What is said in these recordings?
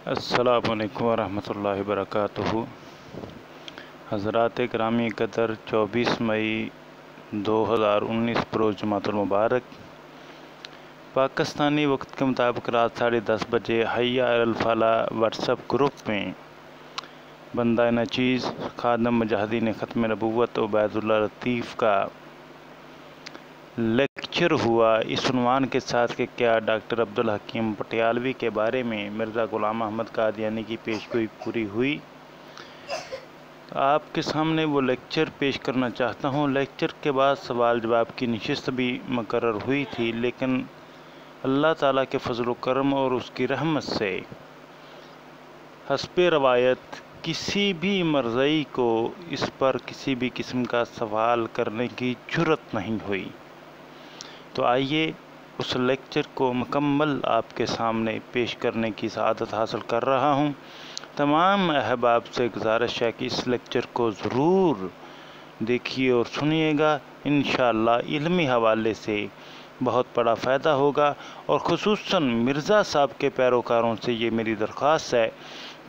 السلام علیکم ورحمۃ اللہ وبرکاتہ۔ حضرات گرامی قدر، 24 مئی 2019 بروز جمعۃ المبارک، پاکستانی وقت کے مطابق رات 10:30 بجے حی علی الفلاح واٹس ایپ گروپ میں بندہ نچیز خادم مجاہدین ختم نبوت عبید اللہ لطیف کا لیکچر ہوا اس عنوان کے ساتھ کہ کیا ڈاکٹر عبدالحکیم پٹیالوی کے بارے میں مرزا غلام احمد قادیانی کی پیشگوئی پوری ہوئی؟ آپ کے سامنے وہ لیکچر پیش کرنا چاہتا ہوں۔ لیکچر کے بعد سوال جواب کی نشست بھی مقرر ہوئی تھی، لیکن اللہ تعالیٰ کے فضل و کرم اور اس کی رحمت سے حسب روایت کسی بھی مرزائی کو اس پر کسی بھی قسم کا سوال کرنے کی جرأت نہیں ہوئی۔ تو آئیے اس لیکچر کو مکمل آپ کے سامنے پیش کرنے کی سعادت حاصل کر رہا ہوں۔ تمام احباب سے گزارش ہے کہ اس لیکچر کو ضرور دیکھیے اور سنیے گا، انشاءاللہ علمی حوالے سے بہت بڑا فائدہ ہوگا، اور خصوصاً مرزا صاحب کے پیروکاروں سے یہ میری درخواست ہے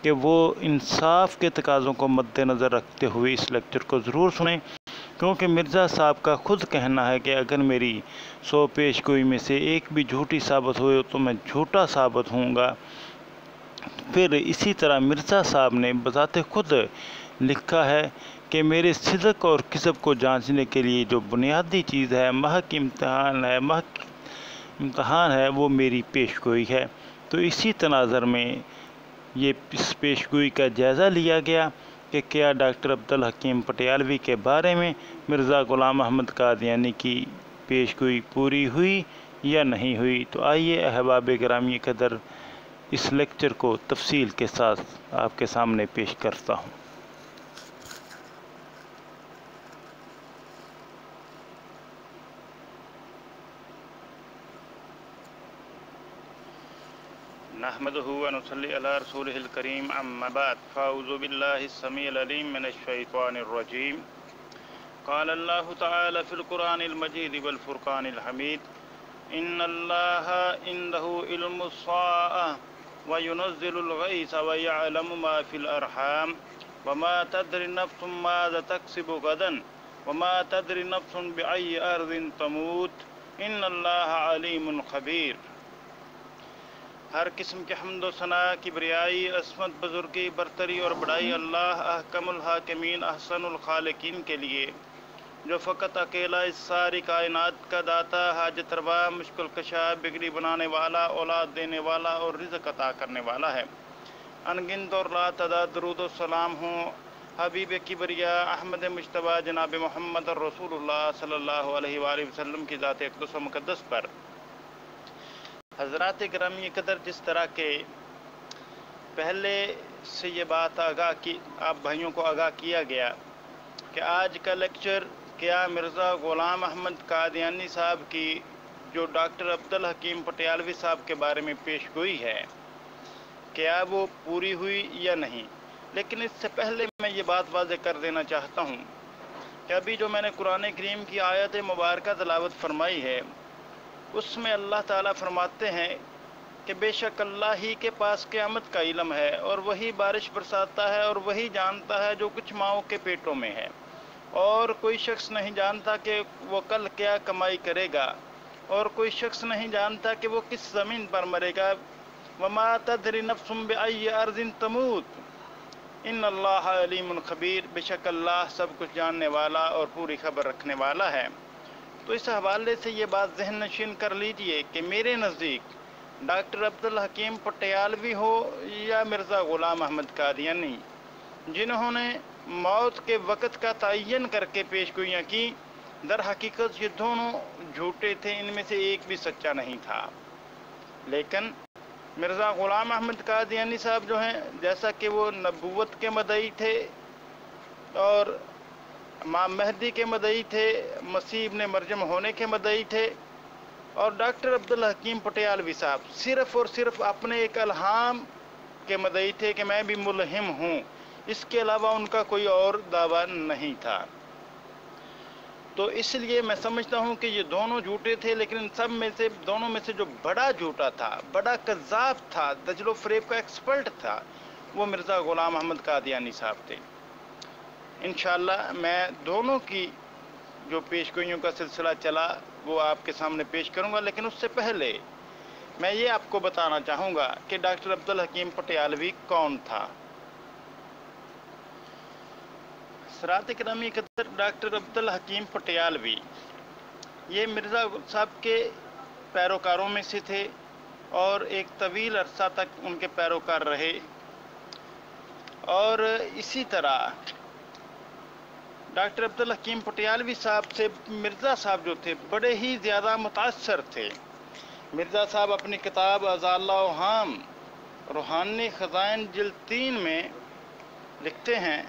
کہ وہ انصاف کے تقاضوں کو مد نظر رکھتے ہوئے اس لیکچر کو ضرور سنیں، کیونکہ مرزا صاحب کا خود کہنا ہے کہ اگر میری 100 پیشگوئی میں سے ایک بھی جھوٹی ثابت ہوئے تو میں جھوٹا ثابت ہوں گا۔ پھر اسی طرح مرزا صاحب نے بذات خود لکھا ہے کہ میرے صدق اور کذب کو جانچنے کے لیے جو بنیادی چیز ہے، محض امتحان ہے، وہ میری پیشگوئی ہے۔ تو اسی تناظر میں اس پیشگوئی کا جائزہ لیا گیا کہ کیا ڈاکٹر عبدالحکیم پٹیالوی کے بارے میں مرزا غلام احمد قادیانی کی پیشگوئی پوری ہوئی یا نہیں ہوئی۔ تو آئیے احباب گرامی قدر اس لیکچر کو تفصیل کے ساتھ آپ کے سامنے پیش کرتا ہوں۔ نحمده ونصلي على رسوله الكريم، اما بعد، فاعوذ بالله السميع العليم من الشيطان الرجيم۔ قال الله تعالى في القرآن المجيد والفرقان الحميد: ان الله عنده علم الساعة وينزل الغيث ويعلم ما في الارحام وما تدري نفس ماذا تكسب غدا وما تدري نفس بأي ارض تموت ان الله عليم خبير۔ ہر قسم کے حمد و ثنا، کبریائی، عصمت، بزرگی، برتری اور بڑائی اللہ احکم الحاکمین احسن الخالقین کے لیے، جو فقط اکیلا اس ساری کائنات کا داتا، حاجت روا، مشکل کشا، بگڑی بنانے والا، اولاد دینے والا اور رزق عطا کرنے والا ہے۔ انگنت اور لا تعداد درود و سلام ہوں حبیب کبریا احمد مجتبیٰ جناب محمد رسول اللہ صلی اللہ علیہ وآلہ وسلم کی ذات اقدس و مقدس پر۔ حضرات گرامی قدر، جس طرح کے پہلے سے یہ بات آپ بھائیوں کو آگاہ کیا گیا کہ آج کا لیکچر کیا مرزا غلام احمد قادیانی صاحب کی جو ڈاکٹر عبدالحکیم پٹیالوی صاحب کے بارے میں پیشگوئی ہے، کیا وہ پوری ہوئی یا نہیں۔ لیکن اس سے پہلے میں یہ بات واضح کر دینا چاہتا ہوں کہ ابھی جو میں نے قرآن کریم کی آیت مبارکہ تلاوت فرمائی ہے، اس میں اللہ تعالیٰ فرماتے ہیں کہ بے شک اللہ ہی کے پاس قیامت کا علم ہے، اور وہی بارش برساتا ہے، اور وہی جانتا ہے جو کچھ ماؤں کے پیٹوں میں ہے، اور کوئی شخص نہیں جانتا کہ وہ کل کیا کمائی کرے گا، اور کوئی شخص نہیں جانتا کہ وہ کس زمین پر مرے گا۔ وما تدری نفس بأی ارض تموت ان اللہ علیم خبیر، بے شک اللہ سب کچھ جاننے والا اور پوری خبر رکھنے والا ہے۔ تو اس حوالے سے یہ بات ذہن نشین کر لیجئے کہ میرے نزدیک ڈاکٹر عبدالحکیم پٹیالوی ہو یا مرزا غلام احمد قادیانی، جنہوں نے موت کے وقت کا تعین کر کے پیشگوئیاں کی، در حقیقت یہ دونوں جھوٹے تھے، ان میں سے ایک بھی سچا نہیں تھا۔ لیکن مرزا غلام احمد قادیانی صاحب جو ہیں، جیسا کہ وہ نبوت کے مدعی تھے اور امام مہدی کے مدعی تھے، مسیح ابن مریم ہونے کے مدعی تھے، اور ڈاکٹر عبدالحکیم پٹیالوی صاحب صرف اور صرف اپنے ایک الہام کے مدعی تھے کہ میں بھی ملہم ہوں، اس کے علاوہ ان کا کوئی اور دعویٰ نہیں تھا۔ तो इसलिए मैं समझता हूँ कि ये दोनों झूठे थे, लेकिन इन सब में से दोनों में से जो बड़ा झूठा था, बड़ा कज़्ज़ाब था, दजल व फ़रेब का एक्सपर्ट था, वो मिर्ज़ा ग़ुलाम अहमद कादियानी साहब थे। इंशाअल्लाह मैं दोनों की जो पेशगोइयों का सिलसिला चला वो आपके सामने पेश करूँगा, लेकिन उससे पहले मैं ये आपको बताना चाहूँगा कि डॉक्टर अब्दुल हकीम पटियालवी कौन था। सरात इकरामी कदर डॉक्टर अब्दुल हकीम पटियालवी ये मिर्ज़ा साहब के पैरोकारों में से थे और एक तवील अरसा तक उनके पैरोकार रहे। और इसी तरह डॉक्टर अब्दुल हकीम पटियालवी साहब से मिर्ज़ा साहब जो थे बड़े ही ज़्यादा मुतासर थे। मिर्ज़ा साहब अपनी किताब अज़ाल्लाहाम रूहानी ख़ज़ाइन जिल्द 3 में लिखते हैं,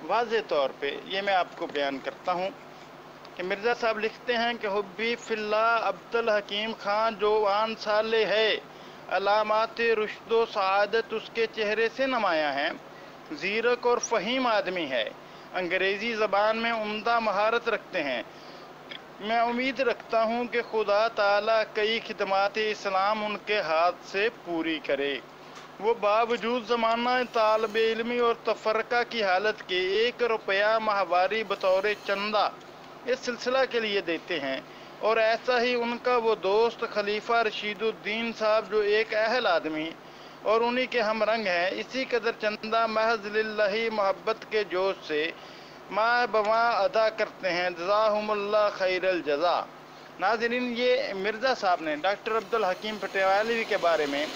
वाज़े तौर पे ये मैं आपको बयान करता हूँ कि मिर्ज़ा साहब लिखते हैं कि हुब्बी फ़िल्लाह अब्दुल हकीम ख़ान जो आन साले है, अलामात रुश्दो सआदत उसके चेहरे से नुमायाँ हैं, ज़ीरक और फ़हीम आदमी है, अंग्रेज़ी ज़बान में उम्दा महारत रखते हैं। मैं उम्मीद रखता हूँ कि खुदा ताला कई खिदमात इस्लाम उनके हाथ से पूरी करे। वो बावजूद ज़माना तालब इल्मी और तफ़रक़ा की हालत के 1 रुपया माहवारी बतौर चंदा इस सिलसिला के लिए देते हैं। और ऐसा ही उनका वो दोस्त खलीफा रशीदुद्दीन साहब जो एक अहल आदमी और उन्हीं के हम रंग हैं, इसी कदर चंदा महज़ लिल्लाही मोहब्बत के जोश से माह बमाह अदा करते हैं। जज़ाहुमुल्लाह खैरल जज़ा। नाज़रीन, ये मिर्ज़ा साहब ने डॉक्टर अब्दुल हकीम पटियालवी के बारे में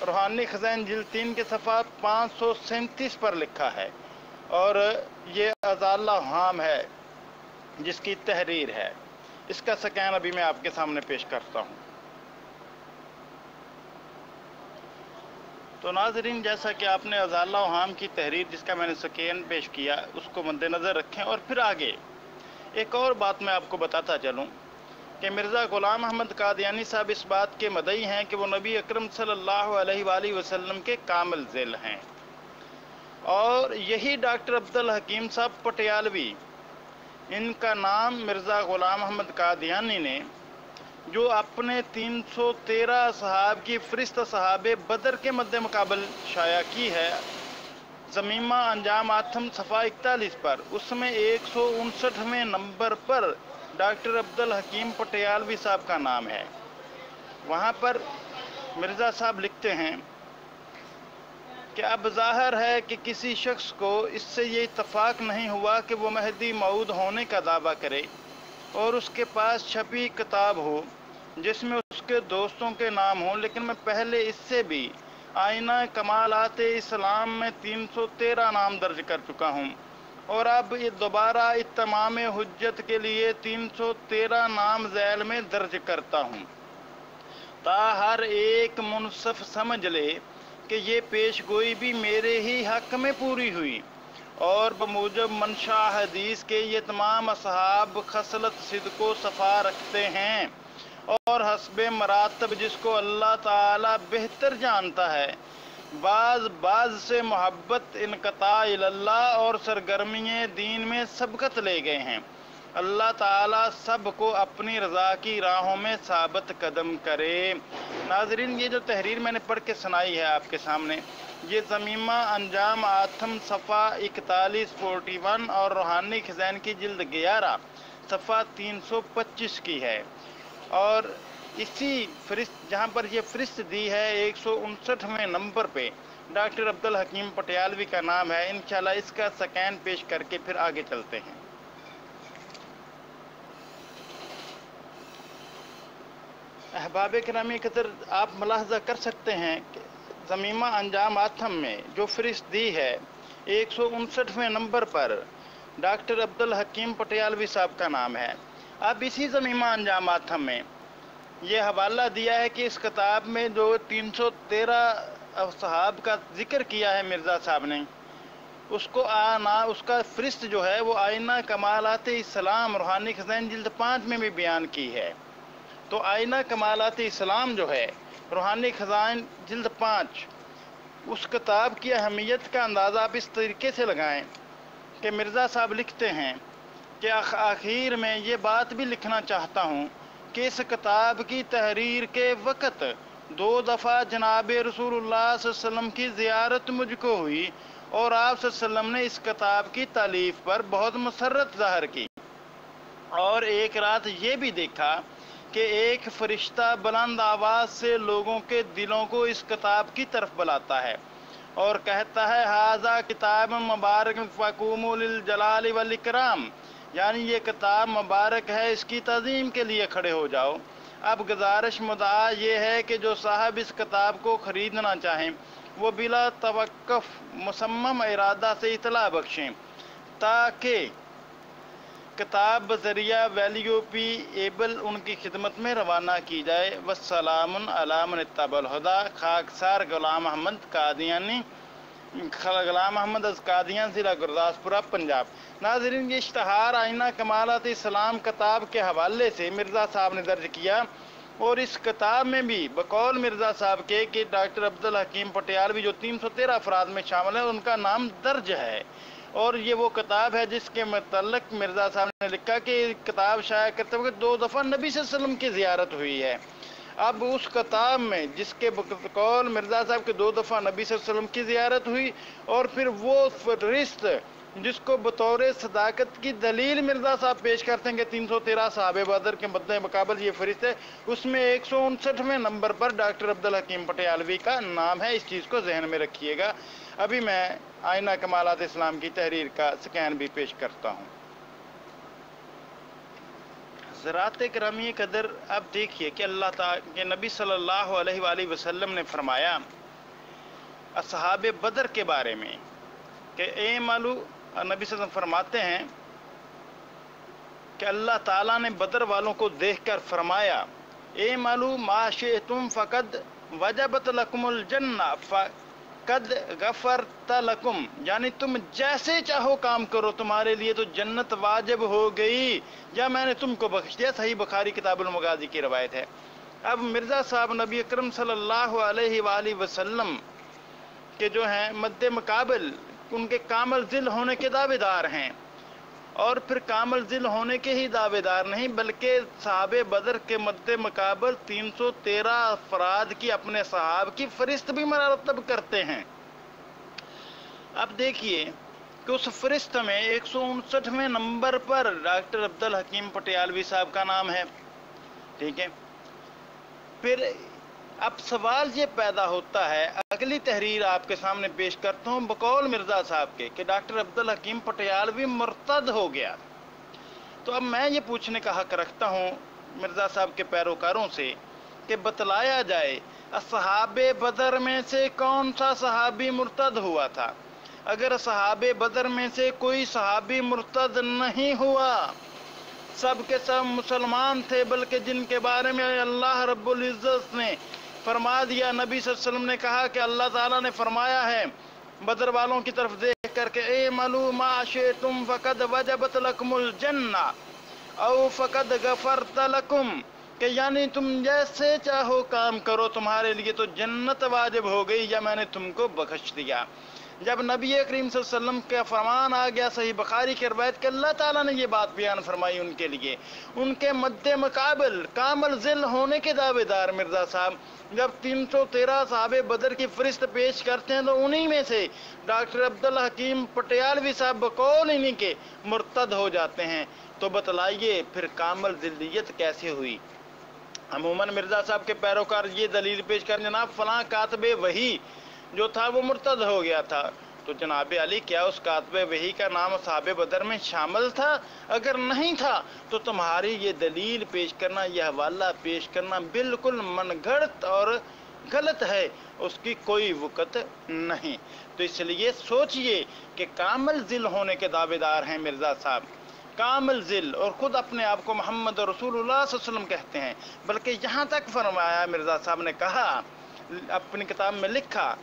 रूहानी ख़ज़ाइन जिल्द 3 के सफ़ा 537 पर लिखा है और ये अज़ाल्लाहाम है जिसकी तहरीर है। इसका स्कैन अभी मैं आपके सामने पेश करता हूँ। तो नाज़रीन, जैसा कि आपने अज़ाल्लाहाम की तहरीर जिसका मैंने स्कैन पेश किया उसको मद्देनज़र रखें। और फिर आगे एक और बात मैं आपको बताता चलूँ कि मिर्ज़ा ग़ुलाम अहमद कादियानी साहब इस बात के मदई हैं कि वो नबी अकरम सल्लल्लाहु अलैहि वसल्लम के कामिल ज़िल हैं। और यही डॉक्टर अब्दुल हकीम साहब पटियालवी, इनका नाम मिर्ज़ा ग़ुलाम अहमद कादियानी ने जो अपने 313 सहाब की फ़रिश्त सहाबे बदर के मद्दे मुकाबल शाया की है ज़मीमा अंजाम आथम सफ़ा 41 पर, उसमें 159वें नंबर पर डॉक्टर अब्दुल हकीम पटियालवी साहब का नाम है। वहाँ पर मिर्ज़ा साहब लिखते हैं कि अब ज़ाहिर है कि किसी शख्स को इससे ये इत्तफ़ाक़ नहीं हुआ कि वो महदी मऊद होने का दावा करे और उसके पास छपी किताब हो जिसमें उसके दोस्तों के नाम हों, लेकिन मैं पहले इससे भी आईना कमालात इस्लाम में 313 नाम दर्ज कर चुका हूँ और अब ये दोबारा इत्माम हुज्जत के लिए 313 नाम ज़ैल में दर्ज करता हूँ, ता हर एक मुनसफ समझ ले कि ये पेशगोई भी मेरे ही हक़ में पूरी हुई और बमूजब मंशा हदीस के ये तमाम असहाब खसलत सिद्को सफ़ा रखते हैं और हस्बे मरातब जिसको अल्लाह ताला बेहतर जानता है, बाज से मोहब्बत इनक़ता इल्लाह और सरगर्मी दीन में सबकत ले गए हैं। अल्लाह ताला सब को अपनी रज़ा की राहों में साबित कदम करे। नाज़रीन, ये जो तहरीर मैंने पढ़ के सुनाई है आपके सामने, ये ज़मीमा अंजाम आथम सफ़ा 41-41 और रूहानी ख़ज़ाइन की जिल्द 11 सफ़ा 325 की है। और इसी फ़रिश्त जहाँ पर ये फ़रिश्त दी है 159वें नंबर पे डॉक्टर अब्दुल हकीम पटियालवी का नाम है। इंशाल्लाह इसका स्कैन पेश करके फिर आगे चलते हैं। अहबाब किरामी कदर, आप मुलाहजा कर सकते हैं कि ज़मीमा अंजाम आथम में जो फ़रिश्त दी है 159वें नंबर पर डॉक्टर अब्दुल हकीम पटियालवी साहब का नाम है। अब इसी ज़मीमा अंजाम आथम में ये हवाला दिया है कि इस किताब में जो 313 सहाब का जिक्र किया है मिर्ज़ा साहब ने, उसको उसका फ़रिश्त जो है वो आईना कमालात इस्लाम रूहानी ख़ज़ाइन जिल्द 5 में भी बयान की है। तो आईना कमालात इस्लाम जो है रूहानी ख़ज़ाइन जिल्द 5, उस किताब की अहमियत का अंदाज़ा आप इस तरीके से लगाएं कि मिर्ज़ा साहब लिखते हैं کہ آخر میں یہ بات بھی لکھنا چاہتا ہوں کہ اس کتاب کی تحریر کے وقت 2 دفعہ جناب رسول اللہ صلی اللہ علیہ وسلم کی زیارت مجھ کو ہوئی اور آپ صلی اللہ علیہ وسلم نے اس کتاب کی تالیف پر بہت مسرت ظاہر کی، اور ایک رات یہ بھی دیکھا کہ ایک فرشتہ بلند آواز سے لوگوں کے دلوں کو اس کتاب کی طرف بلاتا ہے اور کہتا ہے ھذا کتاب مبارک فقوموا للجلال والاکرام، یعنی یہ کتاب مبارک ہے، اس کی تعظیم کے لیے کھڑے ہو جاؤ۔ اب گزارش مدعا یہ ہے کہ جو صاحب اس کتاب کو خریدنا چاہیں وہ بلا توقف مصمم ارادہ سے اطلاع بخشیں تاکہ کتاب بذریعہ ویلیو پی ایبل ان کی خدمت میں روانہ کی جائے۔ والسلام علی من اتبع الہدی، خاکسار غلام احمد قادیانی، غلام احمد از قادیان، ضلع گرداسپورہ، پنجاب۔ ناظرین، یہ اشتہار آئینہ کمالات اسلام کتاب کے حوالے سے مرزا صاحب نے درج کیا، اور اس کتاب میں بھی بقول مرزا صاحب کے کہ ڈاکٹر عبدالحکیم پٹیالوی جو 313 افراد میں شامل ہیں ان کا نام درج ہے، اور یہ وہ کتاب ہے جس کے متعلق مرزا صاحب نے لکھا کہ کتاب شائع کرتے وقت 2 دفعہ نبی صلی اللہ علیہ وسلم کی زیارت ہوئی ہے۔ اب اس کتاب میں جس کے بقول مرزا صاحب کے 2 دفعہ نبی صلی اللہ علیہ وسلم کی زیارت ہوئی، اور پھر وہ فرشت جس کو بطور صداقت کی دلیل مرزا صاحب پیش کرتے ہیں کہ 313 صحابہ بدر کے مد مقابل یہ فرشت ہے، اس میں 159ویں نمبر پر ڈاکٹر عبدالحکیم پٹیالوی کا نام ہے۔ اس چیز کو ذہن میں رکھیے گا۔ ابھی میں آئینہ کمالات اسلام کی تحریر کا سکین بھی پیش کرتا ہوں۔ حضرات گرامی قدر، اب دیکھیے کہ اللہ تعالیٰ کے نبی صلی اللہ علیہ وآلہ وسلم نے فرمایا اصحاب بدر کے بارے میں کہ اعملوا، نبی صلی اللہ علیہ وسلم فرماتے ہیں کہ اللہ تعالیٰ نے بدر والوں کو دیکھ کر فرمایا اعملوا ما شئتم فقد وجبت لکم الجنہ فقد غفرت لکم، یعنی تم جیسے چاہو کام کرو تمہارے لیے تو جنت واجب ہو گئی یا میں نے تم کو بخش دیا۔ صحیح بخاری کتاب المغازی کی روایت ہے۔ اب مرزا صاحب نبی اکرم صلی اللہ علیہ وآلہ وسلم کے جو ہیں مد مقابل ان کے کامل ذل ہونے کے دعوے دار ہیں، اور پھر کامل ذل ہونے کے ہی دعوے دار نہیں بلکہ صحابہ بدر کے مد مقابل 313 افراد کی اپنے صحاب کی فہرست بھی مرتب کرتے ہیں۔ اب دیکھیے کہ اس فہرست میں 159ویں نمبر پر ڈاکٹر عبدالحکیم پٹیالوی صاحب کا نام ہے، ٹھیک ہے۔ پھر اب سوال یہ پیدا ہوتا ہے، اگلی تحریر آپ کے سامنے پیش کرتا ہوں بقول مرزا صاحب کے کہ ڈاکٹر عبدالحکیم پٹیالوی مرتد ہو گیا، تو اب میں یہ پوچھنے کا حق رکھتا ہوں مرزا صاحب کے پیروکاروں سے کہ بتلایا جائے اصحاب بدر میں سے کون سا صحابی مرتد ہوا تھا۔ اگر صحابہ بدر میں سے کوئی صحابی مرتد نہیں ہوا، سب کے سب مسلمان تھے، بلکہ جن کے بارے میں اللہ رب العزت نے فرما دیا، نبی صلی اللہ علیہ وسلم نے کہا کہ اللہ تعالیٰ نے فرمایا ہے بدر والوں کی طرف دیکھ کر کے اعملوا ما شئتم فقد وجبت لکم الجنہ او فقد غفرت لکم، کہ یعنی تم جیسے چاہو کام کرو تمہارے لیے تو جنت واجب ہو گئی یا میں نے تم کو بخش دیا۔ جب نبی کریم صلی اللہ علیہ وسلم کا فرمان آ گیا صحیح بخاری کی روایت کہ اللہ تعالیٰ نے یہ بات بیان فرمائی ان کے لیے، ان کے مد مقابل کامل ذل ہونے کے دعوے دار مرزا صاحب جب 313 صحابہ بدر کی فہرست پیش کرتے ہیں تو انہی میں سے ڈاکٹر عبدالحکیم پٹیالوی صاحب بقول انہی کے مرتد ہو جاتے ہیں، تو بتلائیے پھر کامل ذلیت کیسے ہوئی۔ عموماً مرزا صاحب کے پیروکار یہ دلیل پیش کر جناب فلاں کاتب وحی جو تھا وہ مرتد ہو گیا تھا، تو جناب علی کیا اس کاتب وحی کا نام صحابہ بدر میں شامل تھا؟ اگر نہیں تھا تو تمہاری یہ دلیل پیش کرنا، یہ حوالہ پیش کرنا بالکل من گھڑت اور غلط ہے، اس کی کوئی وقت نہیں۔ تو اس لیے سوچئے کہ کامل ذل ہونے کے دعوے دار ہیں مرزا صاحب، کامل ذل، اور خود اپنے آپ کو محمد رسول اللہ صلی اللہ علیہ وسلم کہتے ہیں، بلکہ یہاں تک فرمایا مرزا صاحب نے کہا، اپنی کتاب میں لکھا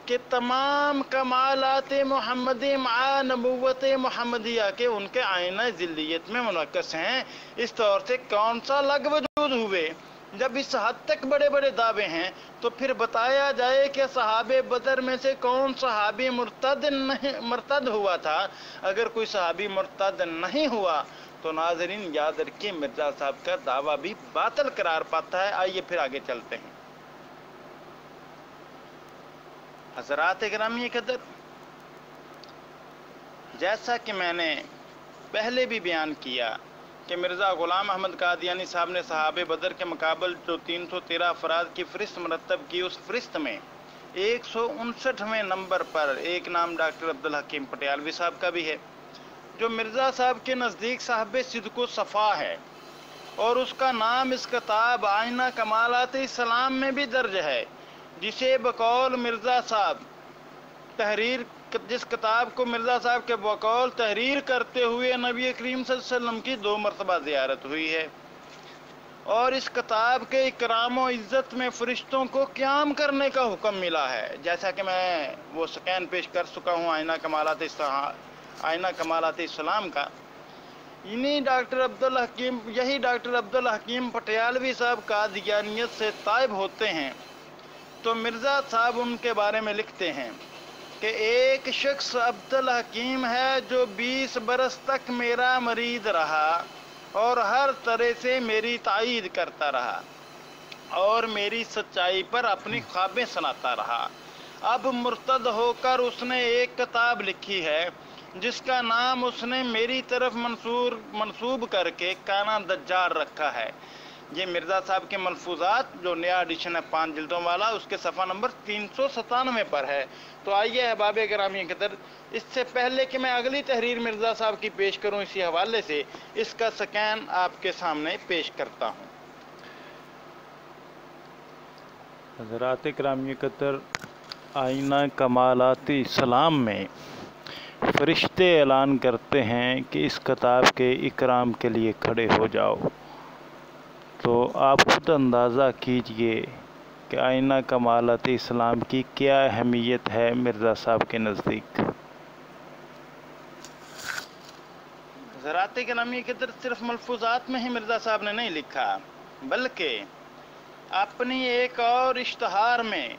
کہ تمام کمالات محمدی مع نبوت محمدیہ کے ان کے آئینہ ذلیت میں منعکس ہیں۔ اس طور سے کون سا لگ وجود ہوئے जब इस हद तक बड़े बड़े दावे हैं तो फिर बताया जाए कि सहाबे बदर में से कौन सहाबी मुर्तद हुआ था। अगर कोई सहाबी मुर्तद नहीं हुआ तो नाज़रीन याद रखिए मिर्ज़ा साहब का दावा भी बातिल करार पाता है। आइए फिर आगे चलते हैं। हज़रात गिरामी क़दर, जैसा कि मैंने पहले भी बयान किया कि मिर्ज़ा ग़ुलाम अहमद कादियानी साहब ने सहाबे बदर के मुकाबल जो 313 अफराद की फ़हरिस्त मरतब की, उस फ़हरिस्त में 159वें नंबर पर एक नाम डॉक्टर अब्दुल हकीम पटियालवी साहब का भी है, जो मिर्ज़ा साहब के नज़दीक साहिब सिद्क़ सफ़ा है, और उसका नाम इस किताब आईना कमालात इस्लाम में भी दर्ज है, जिसे बकौल मिर्ज़ा साहब तहरीर, जिस किताब को मिर्ज़ा साहब के बकौल तहरीर करते हुए नबी करीम सल्लल्लाहु अलैहि वसल्लम की 2 मरतबा ज़ियारत हुई है। और इस किताब के इकराम व इज़्ज़त में फ़रिश्तों को क़याम करने का हुक्म मिला है, जैसा कि मैं वो स्कैन पेश कर चुका हूँ आईना कमालात इस्लाम का। यही डॉक्टर अब्दुल हकीम पटियालवी साहब कादियानियत से ताइब होते हैं तो मिर्ज़ा साहब उनके बारे में लिखते हैं कि एक शख्स अब्दुल हकीम है जो 20 बरस तक मेरा मरीद रहा और हर तरह से मेरी तायीद करता रहा और मेरी सच्चाई पर अपनी ख्वाबें सुनाता रहा। अब मुर्तद होकर उसने एक किताब लिखी है जिसका नाम उसने मेरी तरफ मंसूब करके काना दज्जाल रखा है। ये मिर्ज़ा साहब के मलफूजात जो नया एडिशन है 5 जिल्दों वाला, उसके सफ़ा नंबर 397 पर है। तो आइए अहबाब गिरामी क़दर, इससे पहले कि मैं अगली तहरीर मिर्ज़ा साहब की पेश करूं इसी हवाले से, इसका स्कैन आपके सामने पेश करता हूं। हज़रात गिरामी क़दर, आईना कमालात इस्लाम में फ़रिश्ते ऐलान करते हैं कि इस किताब के इकराम के लिए खड़े हो जाओ। तो आप खुद अंदाज़ा कीजिए कि आईना कमालात इस्लाम की क्या अहमियत है मिर्ज़ा साहब के नज़दीक। ज़रात गिरामी क़दर, सिर्फ मलफूजात में ही मिर्ज़ा साहब ने नहीं लिखा, बल्कि अपनी एक और इश्तहार में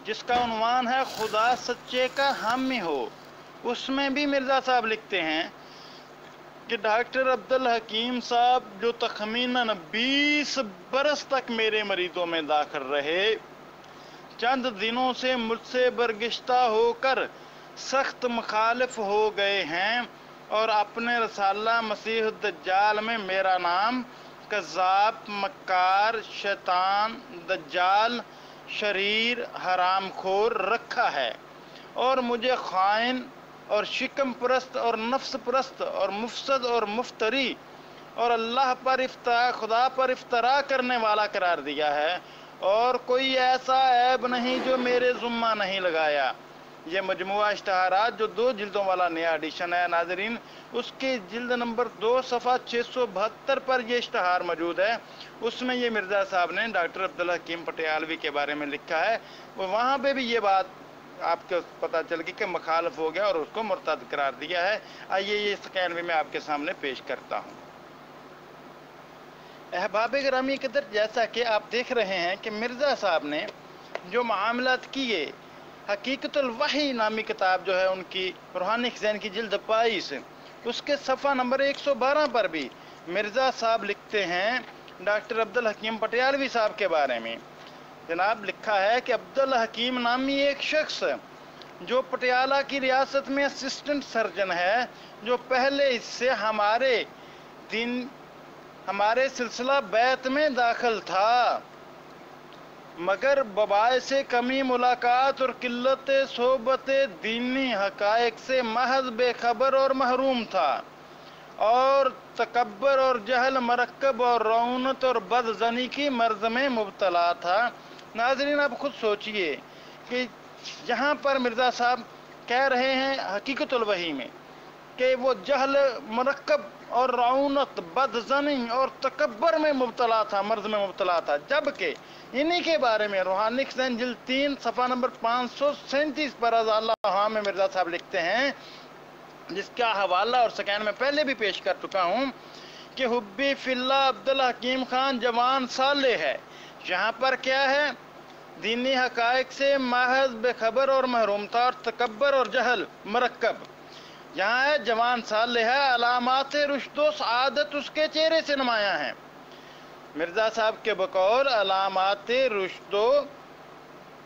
जिसका उन्वान है खुदा सच्चे का हामी हो, उसमें भी मिर्ज़ा साहब लिखते हैं कि डॉक्टर अब्दुल हकीम साहब जो तखमीनन 20 बरस तक मेरे मरीजों में दाखिल रहे, चंद दिनों से मुझसे बरगिश्ता होकर सख्त मुखालिफ हो गए हैं और अपने रसाला मसीह दज्जाल में मेरा नाम कज़्ज़ाब, मक्कार, शैतान, दज्जाल, शरीर, हरामखोर रखा है और मुझे खाइन और शिकम परस्त और नफ्स परस्त और मुफसद और मुफ्तरी और अल्लाह पर खुदा पर इफ्तरा करने वाला करार दिया है, और कोई ऐसा ऐब नहीं जो मेरे ज़ुम्मा नहीं लगाया। ये मजमुआ इश्तहारात जो 2 जिल्दों वाला नया एडिशन है नाज़रीन, उसके जिल्द नंबर 2 सफ़ा 672 पर यह इश्तहार मौजूद है। उसमें ये मिर्ज़ा साहब ने डॉक्टर अब्दुल हकीम पटियालवी के बारे में लिखा है। वहाँ पे भी ये बात आपको पता चल गई कि मुखालिफ हो गया और उसको मुर्तद करार दिया है। आइए ये स्कैन भी मैं आपके सामने पेश करता हूँ। अहबाब गिरामी क़दर, जैसा कि आप देख रहे हैं कि मिर्ज़ा साहब ने जो मामलात किए, हकीकतुल वही नामी किताब जो है उनकी रूहानी खज़ाइन की जिल्द 22, उसके सफ़ा नंबर 112 पर भी मिर्ज़ा साहब लिखते हैं डॉक्टर अब्दुल हकीम पटियालवी साहब के बारे में। जनाब लिखा है कि अब्दुल हकीम नामी एक शख्स जो पटियाला की रियासत में असिस्टेंट सर्जन है, जो पहले इससे हमारे सिलसिला बैत में दाखिल था, मगर बबाए से कमी मुलाकात और किल्लत सोबत दीनी हकायक से महज बेखबर और महरूम था और तकब्बर और जहल, मरकब और रौनत और बदजनी की मर्ज में मुब्तला था। नाज़रीन, आप खुद सोचिए कि जहाँ पर मिर्ज़ा साहब कह रहे हैं हकीकतुल वही में कि वो जहल, मरकब और रौनत, बदजनी और तकब्बर में मुब्तला था, मर्ज में मुब्तला था, जबकि इन्हीं के बारे में रूहानी खज़ाइन जिल्द 3 सफ़ा नंबर 537 पर अल्लाह में मिर्ज़ा साहब लिखते हैं, जिसका हवाला और स्कैन में पहले भी पेश कर चुका हूँ, کہ حبی فلّہ عبدل حکیم خان جوان صالح ہے، یہاں پر کیا ہے؟ دینی حقائق سے محض بے خبر اور محروم تھا اور تکبر اور جہل مرکب۔ یہاں ہے جوان صالح ہے، علامات رشد و سعادت اس کے چہرے سے نمایاں ہیں۔ مرزا صاحب کے بقول علامات رشد و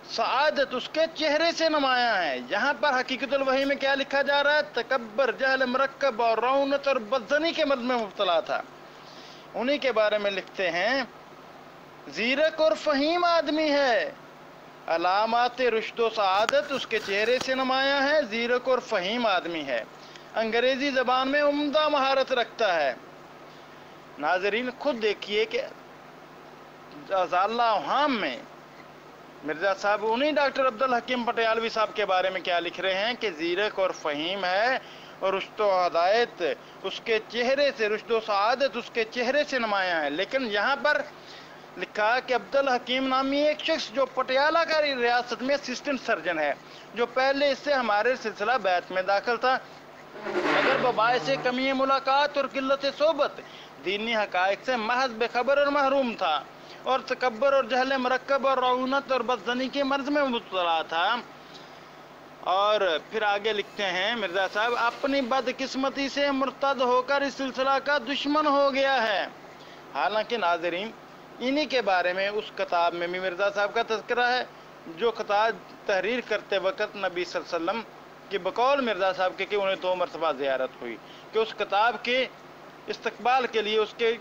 سعادت اس کے چہرے سے نمایاں ہے۔ یہاں پر حقیقت الوحی میں کیا لکھا جا رہا ہے؟ تکبر، جہل مرکب اور رونت اور بدزنی کے مرض میں مبتلا تھا۔ انہی کے بارے میں لکھتے ہیں زیرک اور فہیم آدمی ہے، علامات رشد و سعادت اس کے چہرے سے نمایاں ہے، زیرک اور فہیم آدمی ہے، انگریزی زبان میں عمدہ مہارت رکھتا ہے۔ ناظرین خود دیکھیے کہ ازالہ اوہام میں مرزا صاحب انہی ڈاکٹر عبدالحکیم پٹیالوی صاحب کے بارے میں کیا لکھ رہے ہیں کہ زیرک اور فہیم ہے اور رشد و ہدایت اس کے چہرے سے، رشد و سعادت اس کے چہرے سے نمایاں ہے۔ لیکن یہاں پر لکھا کہ عبدالحکیم نامی ایک شخص جو پٹیالہ کا ریاست میں اسسٹنٹ سرجن ہے، جو پہلے اس سے ہمارے سلسلہ بیعت میں داخل تھا، مگر بباعث کمی ملاقات اور قلت صحبت دینی حقائق سے محض بے خبر اور محروم تھا اور تکبر اور جہل مرکب اور رعونت اور بدزنی کے مرض میں مبتلا تھا۔ اور پھر آگے لکھتے ہیں مرزا صاحب اپنی بدقسمتی سے مرتد ہو کر اس سلسلہ کا دشمن ہو گیا ہے۔ حالانکہ ناظرین انہی کے بارے میں اس کتاب میں بھی مرزا صاحب کا تذکرہ ہے، جو کتاب تحریر کرتے وقت نبی صلی اللہ علیہ وسلم کی بقول مرزا صاحب کے کہ انہیں 2 مرتبہ زیارت ہوئی، کہ اس کتاب کے استقبال کے لیے، اس کے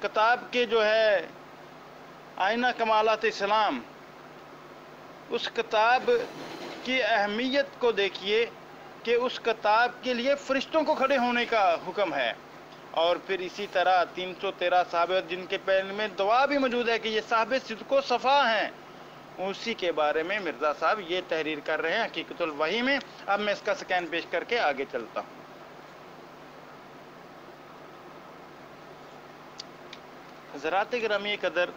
کتاب کے جو ہے آئینہ کمالات اسلام، اس کتاب کی اہمیت کو دیکھیے کہ اس کتاب کے لیے فرشتوں کو کھڑے ہونے کا حکم ہے۔ اور پھر اسی طرح 313 صحابہ جن کے پہلے میں دعا بھی موجود ہے کہ یہ صحابہ صدق و صفا ہیں، اسی کے بارے میں مرزا صاحب یہ تحریر کر رہے ہیں حقیقت الوحی میں۔ اب میں اس کا سکین پیش کر کے آگے چلتا ہوں۔ حضرات گرامی قدر،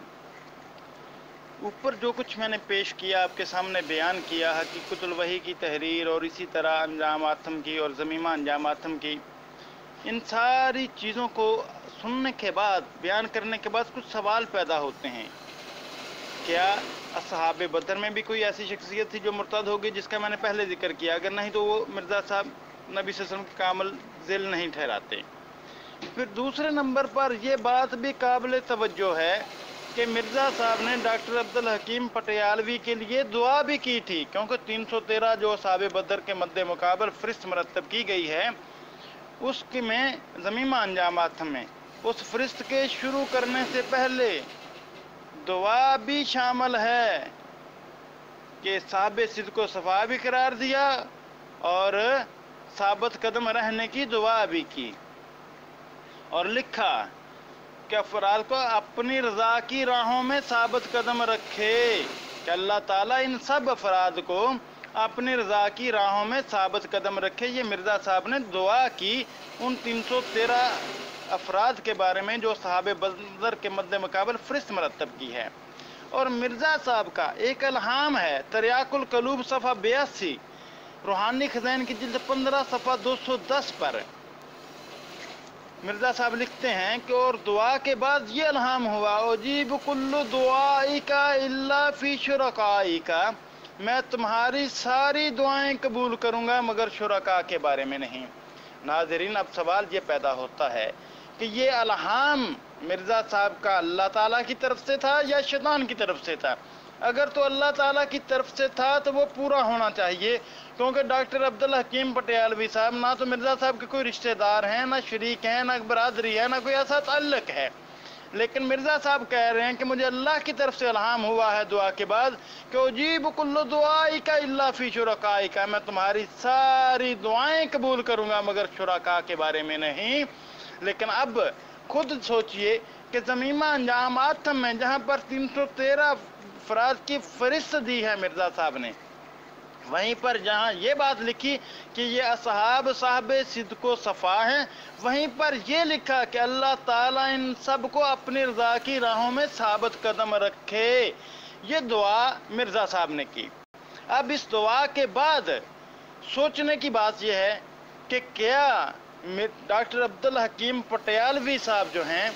اوپر جو کچھ میں نے پیش کیا، آپ کے سامنے بیان کیا، حقیقت الوحی کی تحریر اور اسی طرح انجام آتم کی اور ضمیمہ انجام آتم کی، ان ساری چیزوں کو سننے کے بعد، بیان کرنے کے بعد کچھ سوال پیدا ہوتے ہیں۔ کیا اصحاب بدر میں بھی کوئی ایسی شخصیت تھی جو مرتد ہوگی جس کا میں نے پہلے ذکر کیا؟ اگر نہیں تو وہ مرزا صاحب نبی صلی اللہ علیہ وسلم کے کامل ذیل نہیں ٹھہراتے۔ پھر دوسرے نمبر پر یہ بات بھی قابل توجہ ہے کہ مرزا صاحب نے ڈاکٹر عبدالحکیم پٹیالوی کے لیے دعا بھی کی تھی، کیونکہ 313 جو اصحاب بدر کے مد مقابل فرست مرتب کی گئی ہے، اس کے میں ضمیمہ انجامات میں اس فرست کے شروع کرنے سے پہلے دعا بھی شامل ہے کہ صاحب صدق و صفا بھی قرار دیا اور ثابت قدم رہنے کی دعا بھی کی، اور لکھا کہ افراد کو اپنی رضا کی راہوں میں ثابت قدم رکھے، کہ اللہ تعالیٰ ان سب افراد کو اپنی رضا کی راہوں میں ثابت قدم رکھے۔ یہ مرزا صاحب نے دعا کی ان 313 افراد کے بارے میں جو صحابہ بدر کے مد مقابل فرست مرتب کی ہے۔ اور مرزا صاحب کا ایک الہام ہے تریاق القلوب صفحہ 82، روحانی خزائن کی جلد 15 صفحہ 210 پر مرزا صاحب لکھتے ہیں کہ اور دعا کے بعد یہ الہام ہوا اجیب کل دعائک الا فی شرکائک، میں تمہاری ساری دعائیں قبول کروں گا مگر شرکاء کے بارے میں نہیں۔ ناظرین اب سوال یہ پیدا ہوتا ہے کہ یہ الہام مرزا صاحب کا اللہ تعالیٰ کی طرف سے تھا یا شیطان کی طرف سے تھا؟ اگر تو اللہ تعالیٰ کی طرف سے تھا تو وہ پورا ہونا چاہیے، کیونکہ ڈاکٹر عبدالحکیم پٹیالوی صاحب نہ تو مرزا صاحب کے کوئی رشتہ دار ہیں، نہ شریک ہیں، نہ برادری ہے، نہ کوئی ایسا تعلق ہے۔ لیکن مرزا صاحب کہہ رہے ہیں کہ مجھے اللہ کی طرف سے الہام ہوا ہے دعا کے بعد کہ اجیب کل دعائک الا فی شرکائک، میں تمہاری ساری دعائیں قبول کروں گا مگر شرکاء کے بارے میں نہیں۔ لیکن اب خود سوچئے کہ ضمیمہ انجام آتم میں جہاں پر 313 افراد کی فہرست دی ہے مرزا صاحب نے، وہیں پر جہاں یہ بات لکھی کہ یہ اصحاب صاحب صدق و صفا ہیں، وہیں پر یہ لکھا کہ اللہ تعالیٰ ان سب کو اپنی رضا کی راہوں میں ثابت قدم رکھے۔ یہ دعا مرزا صاحب نے کی۔ اب اس دعا کے بعد سوچنے کی بات یہ ہے کہ کیا डॉक्टर अब्दुल हकीम पटियालवी साहब जो हैं,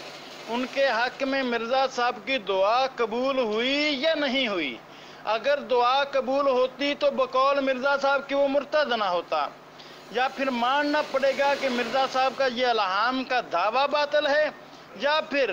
उनके हक में मिर्ज़ा साहब की दुआ कबूल हुई या नहीं हुई? अगर दुआ कबूल होती तो बकौल मिर्ज़ा साहब की वो मुर्तद ना होता, या फिर मानना पड़ेगा कि मिर्ज़ा साहब का ये इल्हाम का दावा बातिल है, या फिर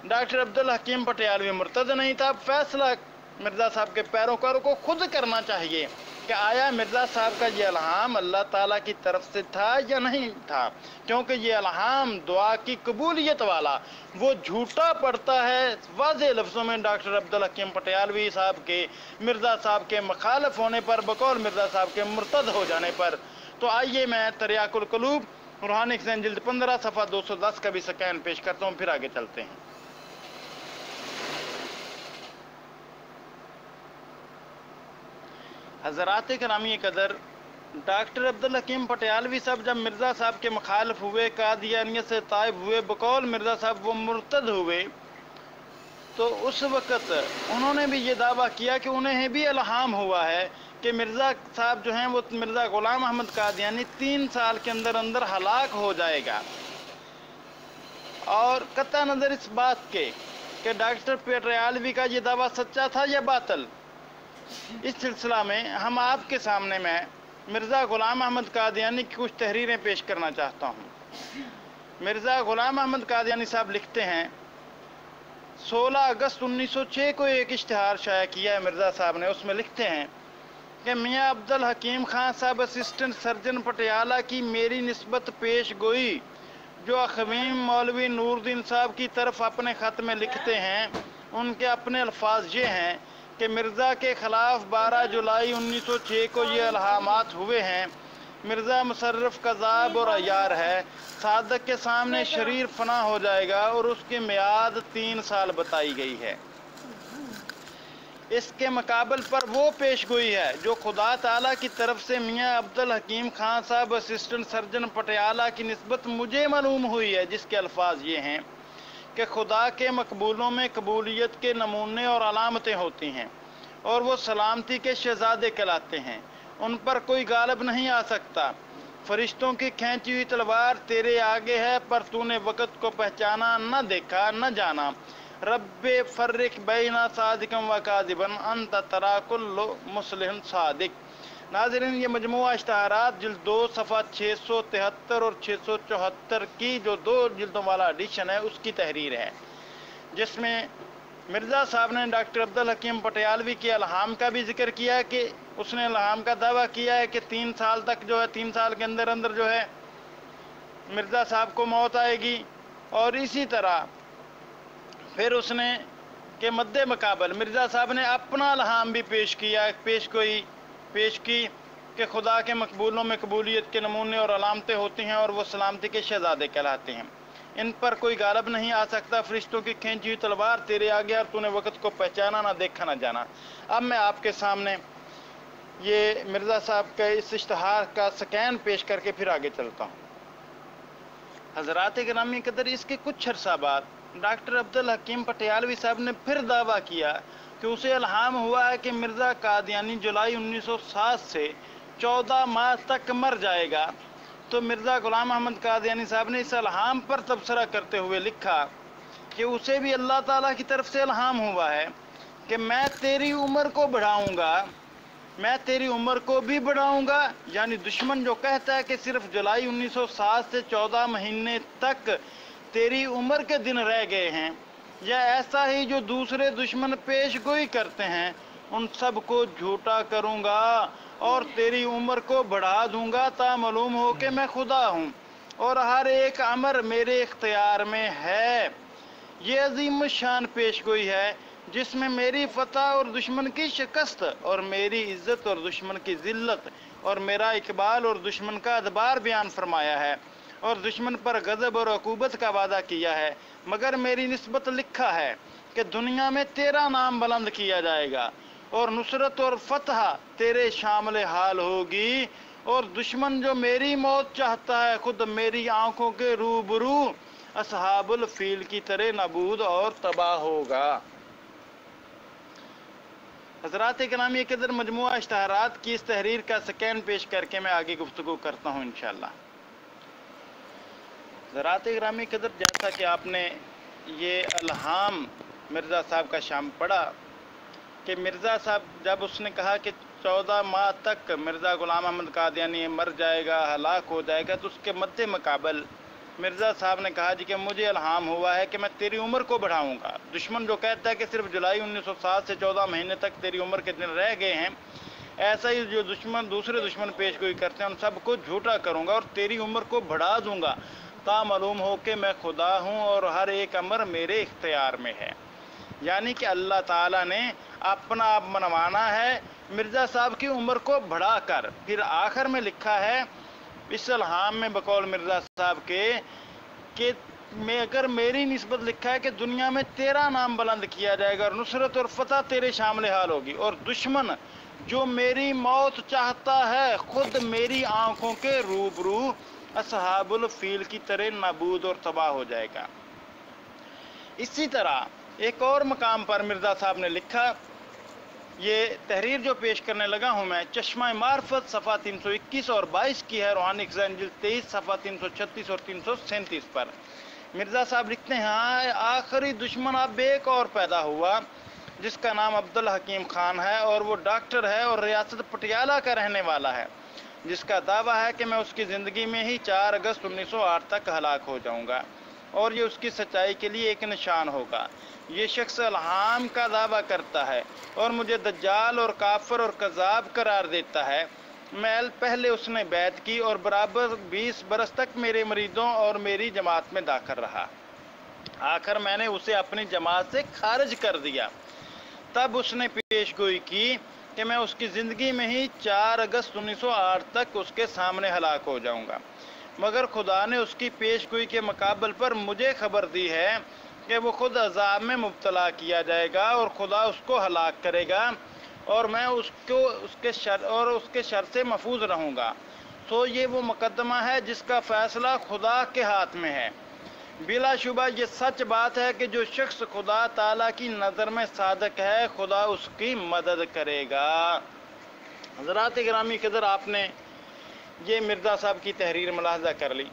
डॉक्टर अब्दुल हकीम पटियालवी मुर्तद नहीं था। फैसला मिर्ज़ा साहब के पैरोकारों को खुद करना चाहिए कि आया मिर्ज़ा साहब का ये इल्हाम अल्लाह ताला की तरफ से था या नहीं था, क्योंकि ये इल्हाम दुआ की कबूलियत वाला वो झूठा पड़ता है वाज़ेह लफ्ज़ों में डॉक्टर अब्दुल हकीम पटियालवी साहब के मिर्ज़ा साहब के मुखालिफ होने पर, बकौल मिर्ज़ा साहब के मुर्तद हो जाने पर। तो आइए मैं तरियाकुल क़ुलूब रूहानी हुसैन जिल्द 15 सफ़ा 210 का भी स्कैन पेश करता हूँ, फिर आगे चलते हैं। हज़रात करामी कदर, डॉक्टर अब्दुल हकीम पटियालवी साहब जब मिर्ज़ा साहब के मुखालिफ हुए, कादियानियत से ताइब हुए, बकौल मिर्ज़ा साहब वो मुर्तद हुए, तो उस वक़्त उन्होंने भी ये दावा किया कि उन्हें भी इल्हाम हुआ है कि मिर्ज़ा साहब जो हैं वो मिर्ज़ा ग़ुलाम अहमद कादियानी 3 साल के अंदर अंदर हलाक हो जाएगा। और कत्ता नज़र इस बात के कि डॉक्टर पटियालवी का ये दावा सच्चा था या बातिल, इस सिलसिला में हम आपके सामने मैं मिर्ज़ा ग़ुलाम अहमद कादियानी की कुछ तहरीरें पेश करना चाहता हूँ। मिर्ज़ा ग़ुलाम अहमद कादियानी साहब लिखते हैं, 16 अगस्त 1906 को एक इश्तिहार शाया किया है मिर्ज़ा साहब ने। उसमें लिखते हैं कि मियाँ अब्दुल हकीम खान साहब असिस्टेंट सर्जन पटियाला की मेरी निस्बत पेश गोई जो अखवीम मौलवी नूरुद्दीन साहब की तरफ अपने ख़त में लिखते हैं, उनके अपने अल्फाज ये हैं कि मिर्ज़ा के ख़िलाफ़ 12 जुलाई 1906 को ये इल्हामात हुए हैं। मिर्ज़ा मुशर्रफ कज़ाब और अय्यार है, सादक के सामने शरीर फना हो जाएगा और उसकी मियाद 3 साल बताई गई है। इसके मुकाबल पर वो पेश गोई है जो खुदा ताला की तरफ से मियाँ अब्दुल हकीम खान साहब असिस्टेंट सर्जन पटियाला की निस्बत मुझे मालूम हुई है, जिसके अल्फाज ये हैं कि खुदा के मकबूलों में कबूलियत के नमूने और अलामतें होती हैं और वो सलामती के शहजादे कहलाते हैं, उन पर कोई गालिब नहीं आ सकता। फरिश्तों की खींची हुई तलवार तेरे आगे है, पर तूने वक़्त को पहचाना न देखा न जाना। रब्बे फर्रिक बैना सादिकम व कादिबन अंत तरा कुल्लु मुस्लिहन सादिक। नाज़रीन, ये मजमूआ इश्तिहारात जिल्द 2 सफ़ा 673 और 674 की जो 2 जिल्दों वाला एडिशन है उसकी तहरीर है, जिसमें मिर्ज़ा साहब ने डॉक्टर अब्दुल हकीम पटियालवी के इल्हाम का भी जिक्र किया है कि उसने इल्हाम का दावा किया है कि 3 साल तक जो है 3 साल के अंदर अंदर जो है मिर्ज़ा साहब को मौत आएगी। और इसी तरह फिर उसने के मद्दे मुकाबल मिर्ज़ा साहब ने अपना इल्हाम भी पेश की कि खुदा के मकबूलों में कबूलियत के नमूने और अलामतें होती हैं और वो सलामती के शहजादे कहलाते हैं, इन पर कोई गालिब नहीं आ सकता। फरिश्तों की खींची हुई तलवार तेरे आगे और तूने वक़्त को पहचाना ना देखा ना जाना। अब मैं आपके सामने ये मिर्ज़ा साहब के इस इश्तिहार का स्कैन पेश करके फिर आगे चलता हूँ। हज़रात गिरामी कदर, इसके कुछ अरसा बाद डॉक्टर अब्दुल हकीम पटियालवी साहब ने फिर दावा किया कि उसे इल्हाम हुआ है कि मिर्ज़ा कादियानी जुलाई 1907 से 14 माह तक मर जाएगा। तो मिर्ज़ा ग़ुलाम अहमद कादियानी साहब ने इस इल्हाम पर तबसरा करते हुए लिखा कि उसे भी अल्लाह ताला की तरफ से इल्हाम हुआ है कि मैं तेरी उम्र को बढ़ाऊँगा, मैं तेरी उम्र को भी बढ़ाऊँगा। यानी दुश्मन जो कहता है कि सिर्फ जुलाई 1907 से 14 महीने तक तेरी उम्र के दिन रह गए हैं, या ऐसा ही जो दूसरे दुश्मन पेश गोई करते हैं, उन सब को झूठा करूँगा और तेरी उम्र को बढ़ा दूँगा ता मालूम हो कि मैं खुदा हूँ और हर एक अमर मेरे इख्तियार में है। ये अजीम शान पेश गोई है जिसमें मेरी फतह और दुश्मन की शिकस्त और मेरी इज़्ज़त और दुश्मन की ज़िल्लत और मेरा इकबाल और दुश्मन का अदबार बयान फरमाया है और दुश्मन पर गज़ब और अकूबत का वादा किया है। मगर मेरी निस्बत लिखा है कि दुनिया में तेरा नाम बुलंद किया जाएगा और नुसरत और फतह तेरे शामिल हाल होगी और दुश्मन जो मेरी मौत चाहता है खुद मेरी आंखों के रूबरू असहाबुल फील की तरह नबूद और तबाह होगा। हज़रात गिरामी क़दर, मजमूआ इश्तिहारात की इस तहरीर का स्कैन पेश करके मैं आगे गुफ्तगू करता हूँ इंशाअल्लाह। ज़रात ग्रामी कदर, जैसा कि आपने ये अल्हाम मिर्ज़ा साहब का शाम पढ़ा कि मिर्ज़ा साहब जब उसने कहा कि 14 माह तक मिर्ज़ा ग़ुलाम अहमद कादियानी मर जाएगा, हलाक हो जाएगा, तो उसके मद्दे मुकाबल मिर्ज़ा साहब ने कहा जी कि मुझे इल्हाम हुआ है कि मैं तेरी उम्र को बढ़ाऊंगा। दुश्मन जो कहता है कि सिर्फ जुलाई 1907 से 14 महीने तक तेरी उम्र के दिन रह गए हैं, ऐसा ही जो दुश्मन दूसरे दुश्मन पेश गोई करते हैं उन सबको झूठा करूंगा और तेरी उम्र को बढ़ा दूंगा, ता मालूम हो कि मैं खुदा हूँ और हर एक अमर मेरे इख्तियार में है। यानी कि अल्लाह ताला ने अपना आप मनवाना है मिर्ज़ा साहब की उम्र को बढ़ाकर। फिर आखिर में लिखा है इस इल्हाम में बकौल मिर्ज़ा साहब के कि मैं अगर मेरी निस्बत लिखा है कि दुनिया में तेरा नाम बुलंद किया जाएगा और नुसरत और फतह तेरे शामिल हाल होगी, और दुश्मन जो मेरी मौत चाहता है खुद मेरी आंखों के रूबरू असहाबुल फील की तरह नाबूद और तबाह हो जाएगा। इसी तरह एक और मकाम पर मिर्ज़ा साहब ने लिखा, ये तहरीर जो पेश करने लगा हूँ मैं, चश्मा मार्फत सफ़ा 321 और 22 की है, रूहानी खज़ाइन जिल्द 23 सफ़ा 336 और 337 पर मिर्ज़ा साहब लिखते हैं, आखिरी दुश्मन अब एक और पैदा हुआ जिसका नाम अब्दुल हकीम खान है और वो डॉक्टर है और रियासत पटियाला का रहने वाला है, जिसका दावा है कि मैं उसकी ज़िंदगी में ही 4 अगस्त 1908 तक हलाक हो जाऊंगा और ये उसकी सच्चाई के लिए एक निशान होगा। ये शख्स इल्हाम का दावा करता है और मुझे दज्जाल और काफिर और कज़ाब करार देता है। मैं पहले उसने बैत की और बराबर 20 बरस तक मेरे मरीदों और मेरी जमात में दाखिल रहा। आखिर मैंने उसे अपनी जमात से खारिज कर दिया। तब उसने पेश गोई की कि मैं उसकी ज़िंदगी में ही 4 अगस्त 1908 तक उसके सामने हलाक हो जाऊंगा, मगर खुदा ने उसकी पेश गोई के मुकाबल पर मुझे खबर दी है कि वो खुद अजाब में मुब्तला किया जाएगा और खुदा उसको हलाक करेगा और मैं उसके शर से महफूज रहूँगा। तो ये वो मुकदमा है जिसका फ़ैसला खुदा के हाथ में है। बिलाशुबा ये सच बात है कि जो शख्स खुदा ताला की नज़र में सादक है, खुदा उसकी मदद करेगा। हज़रात गिरामी कदर, आपने ये मिर्ज़ा साहब की तहरीर मुलाहजा कर ली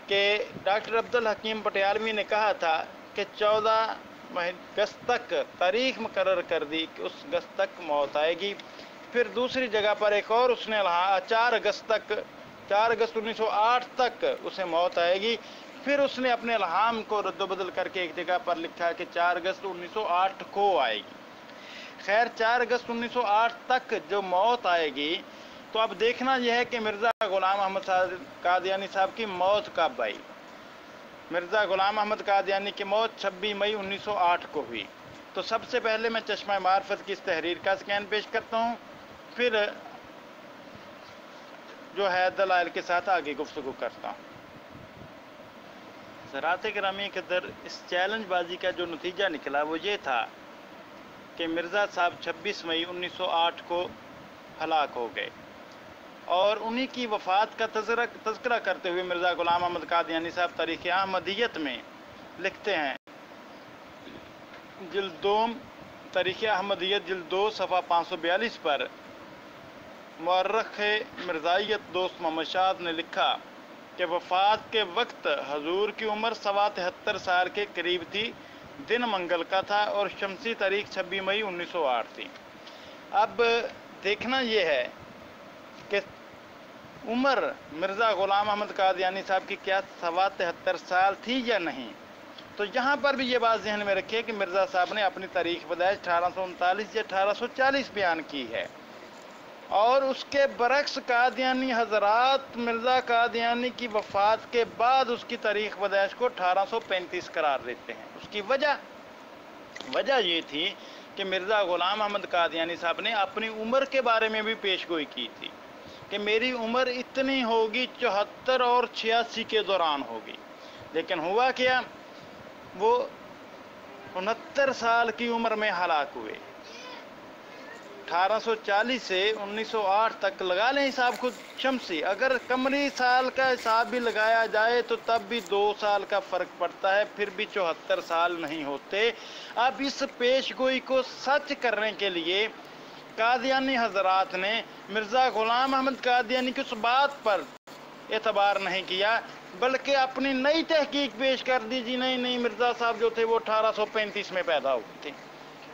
कि डॉक्टर अब्दुल हकीम पटियालवी ने कहा था कि 14 अगस्त तक तारीख मुकर्रर कर दी कि उस अगस्त तक मौत आएगी। फिर दूसरी जगह पर एक और उसने 4 अगस्त 1908 तक उसे मौत आएगी। फिर उसने अपने इल्हाम को रद्दबदल करके एक जगह पर लिखा है कि 4 अगस्त 1908 को आएगी। खैर, 4 अगस्त 1908 तक जो मौत आएगी, तो अब देखना यह है कि मिर्ज़ा ग़ुलाम अहमद कादियानी साहब की मौत कब आई। मिर्ज़ा ग़ुलाम अहमद कादियानी की मौत 26 मई 1908 को हुई। तो सबसे पहले मैं चश्मा मार्फत की इस तहरीर का स्कैन पेश करता हूँ, फिर जो है दलाइल के साथ आगे गुफ्तगू करता हूँ। ज़रात गिरामी कदर, इस चैलेंज बाजी का जो नतीजा निकला वो ये था कि मिर्ज़ा साहब 26 मई 1908 को हलाक हो गए और उन्हीं की वफ़ात का तज़किरा करते हुए मिर्ज़ा ग़ुलाम अहमद कादियानी साहब तारीख़ अहमदियत में लिखते हैं, जिल्द 2 तारीख़ अहमदियत जिल्द 2 सफ़ा 542 पर मुअर्रिख़ मिर्ज़ाइयत दोस्त मोहम्मद शाद ने लिखा कि वफ़ात के वक्त हजूर की उम्र 73 साल के करीब थी। दिन मंगल का था और शमसी तारीख 26 मई 1908 थी। अब देखना यह है कि उम्र मिर्ज़ा ग़ुलाम अहमद कादियानी साहब की क्या 73 साल थी या नहीं। तो यहाँ पर भी ये बात ज़हन में रखिए कि मिर्ज़ा साहब ने अपनी तारीख़ पैदाइश 1839 या 1840 बयान की है और उसके बरक्स कादियानी हजरात मिर्ज़ा कादियानी की वफ़ात के बाद उसकी तारीख़ पैदाइश को 1835 करार देते हैं। उसकी वजह ये थी कि मिर्ज़ा ग़ुलाम अहमद कादियानी साहब ने अपनी उम्र के बारे में भी पेशगोई की थी कि मेरी उम्र इतनी होगी, 74 और 86 के दौरान होगी। लेकिन हुआ क्या, वो 69 साल की उम्र में हलाक हुए। 1840 से 1908 तक लगा लें हिसाब खुद शमसी, अगर कमरी साल का हिसाब भी लगाया जाए तो तब भी 2 साल का फ़र्क पड़ता है, फिर भी 74 साल नहीं होते। अब इस पेशगोई को सच करने के लिए कादियानी हजरात ने मिर्ज़ा ग़ुलाम अहमद कादियानी की उस बात पर एतबार नहीं किया बल्कि अपनी नई तहकीक पेश कर दी जी, नहीं मिर्ज़ा साहब जो थे वो 1835 में पैदा हुए थे।